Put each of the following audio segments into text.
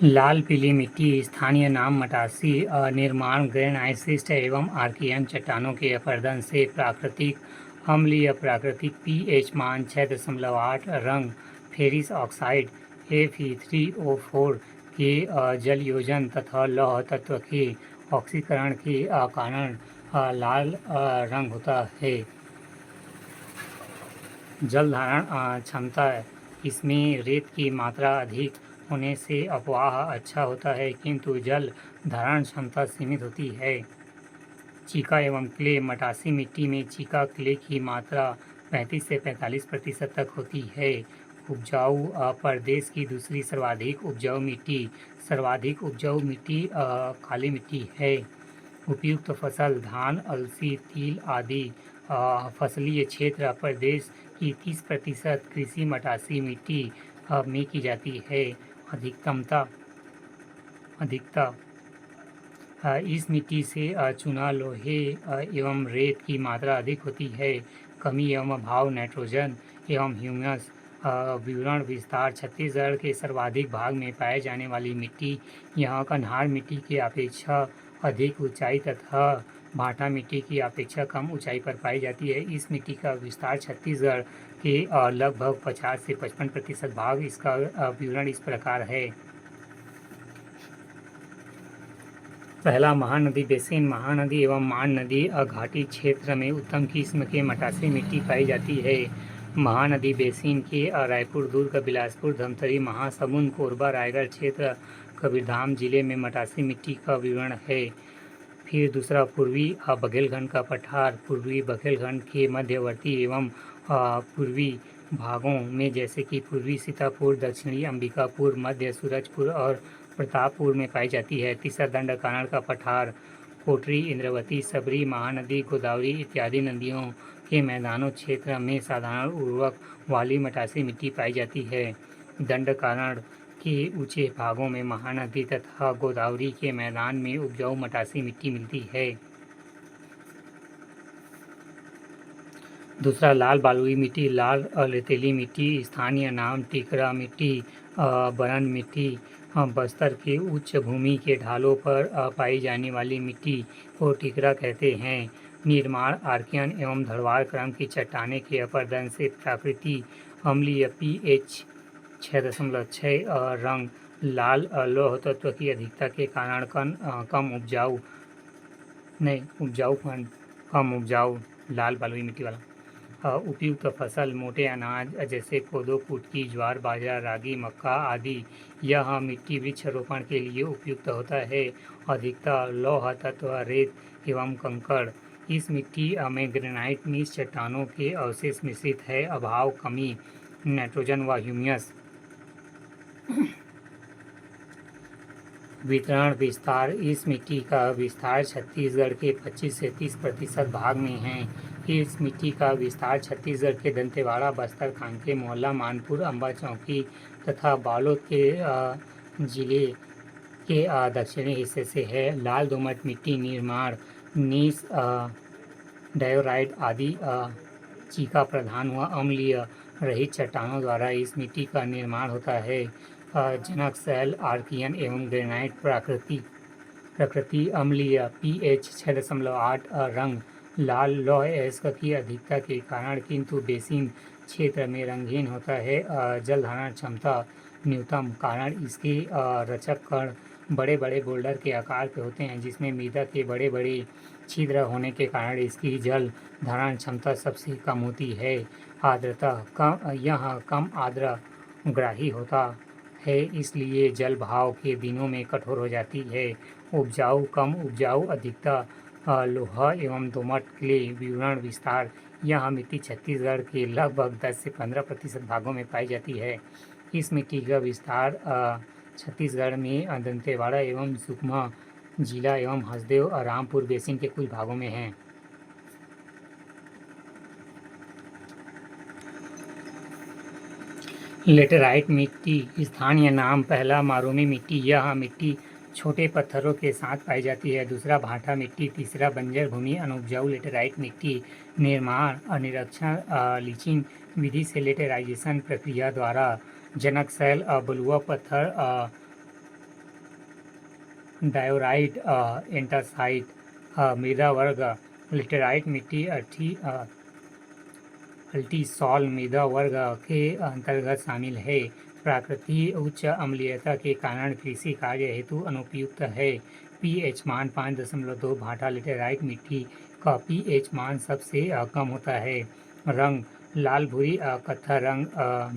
लाल पीली मिट्टी स्थानीय नाम मटासी निर्माण ग्रेनाइट एवं आर्कियन चट्टानों के अपरदन से प्राकृतिक अम्लीय प्राकृतिक पीएच मान 6.8 रंग फेरिस ऑक्साइड Fe3O4 के जलयोजन तथा लौह तत्व के ऑक्सीकरण के कारण लाल रंग होता है। जल धारण क्षमता इसमें रेत की मात्रा अधिक होने से अपवाह अच्छा होता है, किंतु जल धारण क्षमता सीमित होती है। चीका एवं क्ले मटासी मिट्टी में चीका क्ले की मात्रा 35 से 45% तक होती है। उपजाऊ प्रदेश की दूसरी सर्वाधिक उपजाऊ मिट्टी काली मिट्टी है। उपयुक्त फसल धान, अलसी, तिल आदि फसलीय क्षेत्र प्रदेश की 30% कृषि मटासी मिट्टी में की जाती है। अधिकता इस मिट्टी से चूना, लोहे एवं रेत की मात्रा अधिक होती है। कमी एवं अभाव नाइट्रोजन एवं ह्यूमस विवरण विस्तार छत्तीसगढ़ के सर्वाधिक भाग में पाए जाने वाली मिट्टी यहाँ कन्हार मिट्टी की अपेक्षा अधिक ऊंचाई तथा भाटा मिट्टी की अपेक्षा कम ऊंचाई पर पाई जाती है। इस मिट्टी का विस्तार छत्तीसगढ़ के लगभग 50 से 55% भाग। इसका विवरण इस प्रकार है। पहला, महानदी बेसिन। महानदी एवं मान नदी घाटी क्षेत्र में उत्तम किस्म के मटासी मिट्टी पाई जाती है। महानदी बेसिन के रायपुर, दुर्ग, बिलासपुर, धमतरी, महासमुंद, कोरबा, रायगढ़ क्षेत्र, कबीरधाम जिले में मटासी मिट्टी का विवरण है। फिर दूसरा, पूर्वी बघेलखंड का पठार। पूर्वी बघेलखंड के मध्यवर्ती एवं पूर्वी भागों में जैसे कि पूर्वी सीतापुर, दक्षिणी अंबिकापुर, मध्य सूरजपुर और प्रतापपुर में पाई जाती है। तीसरा, दंडकारण्य का पठार। कोटरी, इंद्रावती, सबरी, महानदी, गोदावरी इत्यादि नदियों के मैदानों क्षेत्र में साधारण उर्वरक वाली मटासी मिट्टी पाई जाती है। दंडकारण्य के ऊंचे भागों में महानदी तथा गोदावरी के मैदान में उपजाऊ मटासी मिट्टी मिलती है। दूसरा, लाल बालुई मिट्टी। लाल रेतीली मिट्टी स्थानीय नाम टिकरा मिट्टी, बरन मिट्टी बस्तर के उच्च भूमि के ढालों पर पाई जाने वाली मिट्टी को टिकरा कहते हैं। निर्माण आर्कियन एवं धरवार क्रम की चट्टाने के अपरदन से प्राकृतिक अम्लीय पीएच 6.6 रंग लाल लौह तत्व की अधिकता के कारण कम उपजाऊ लाल बालुई मिट्टी वाला। उपयुक्त फसल मोटे अनाज जैसे कोदो, कुटकी, ज्वार, बाजरा, रागी, मक्का आदि यह मिट्टी वृक्षारोपण के लिए उपयुक्त होता है। अधिकता लौह तत्व, रेत एवं कंकड़। इस मिट्टी में ग्रेनाइट मिश्र चट्टानों के अवशेष मिश्रित है। अभाव कमी नाइट्रोजन व ह्यूमस। वितरण विस्तार। इस मिट्टी का विस्तार छत्तीसगढ़ के 25 से 30% भाग में है। इस मिट्टी का विस्तार छत्तीसगढ़ के दंतेवाड़ा, बस्तर, कांकेर, मोहला, मानपुर, अम्बा चौकी तथा बालोद के जिले के दक्षिणी हिस्से से है। लाल दोमट मिट्टी निर्माण नीस, डायोराइट आदि चीका प्रधान व अम्लीय रहित चट्टानों द्वारा इस मिट्टी का निर्माण होता है। जनक शैल, आर्कियन एवं ग्रेनाइट प्रकृति अम्लीय पीएच 6.8 रंग लाल लौह अयस्क की अधिकता के कारण, किंतु बेसिन क्षेत्र में रंगहीन होता है। जल धारण क्षमता न्यूनतम कारण इसके रचक कण बड़े बड़े बोल्डर के आकार के होते हैं, जिसमें मृदा के बड़े बड़े छिद्र होने के कारण इसकी जल धारण क्षमता सबसे कम होती है। आर्द्रता यह कम आर्द्रग्राही होता है, इसलिए जल भाव के दिनों में कठोर हो जाती है। उपजाऊ कम उपजाऊ। अधिकता लोहा एवं दोमट क्ले। विवरण विस्तार। यह मिट्टी छत्तीसगढ़ के लगभग 10 से 15% भागों में पाई जाती है। इस मिट्टी का विस्तार छत्तीसगढ़ में दंतेवाड़ा एवं सुकमा जिला एवं हसदेव रामपुर बेसिन के कुछ भागों में है। लेटेराइट मिट्टी स्थानीय नाम पहला मारूमी मिट्टी। यह मिट्टी छोटे पत्थरों के साथ पाई जाती है। दूसरा, भाटा मिट्टी। तीसरा, बंजर भूमि अनुपजाऊ लेटेराइट मिट्टी। निर्माण निरीक्षण लीचिंग विधि से लेटेराइजेशन प्रक्रिया द्वारा जनक शैल, बलुआ पत्थर डायोराइट, एंटासाइट, मृदा वर्ग, लेटेराइट मिट्टी अल्टीसॉल मृदा वर्ग के अंतर्गत शामिल है। प्रकृति उच्च अम्लीयता के कारण कृषि कार्य हेतु अनुपयुक्त है। पीएच मान 5.2 भाटा लेटेराइट मिट्टी का पीएच मान सबसे कम होता है। रंग लाल भूरी कत्था रंग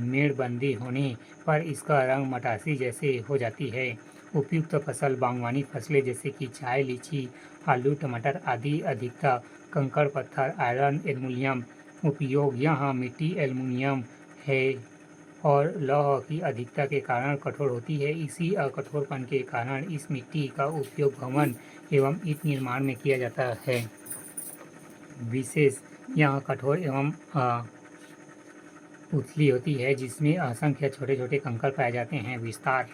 मेड़बंदी होने पर इसका रंग मटासी जैसे हो जाती है। उपयुक्त फसल बागवानी फसलें जैसे कि चाय, लीची, आलू, टमाटर आदि अधिकता कंकड़ पत्थर, आयरन, एल्युमिनियम उपयोग। यहाँ मिट्टी एल्युमिनियम है और लौह की अधिकता के कारण कठोर होती है। इसी कठोरपन के कारण इस मिट्टी का उपयोग भवन एवं ईंट निर्माण में किया जाता है। विशेष यहाँ कठोर एवं उथली होती है जिसमें असंख्य छोटे छोटे कंकड़ पाए जाते हैं। विस्तार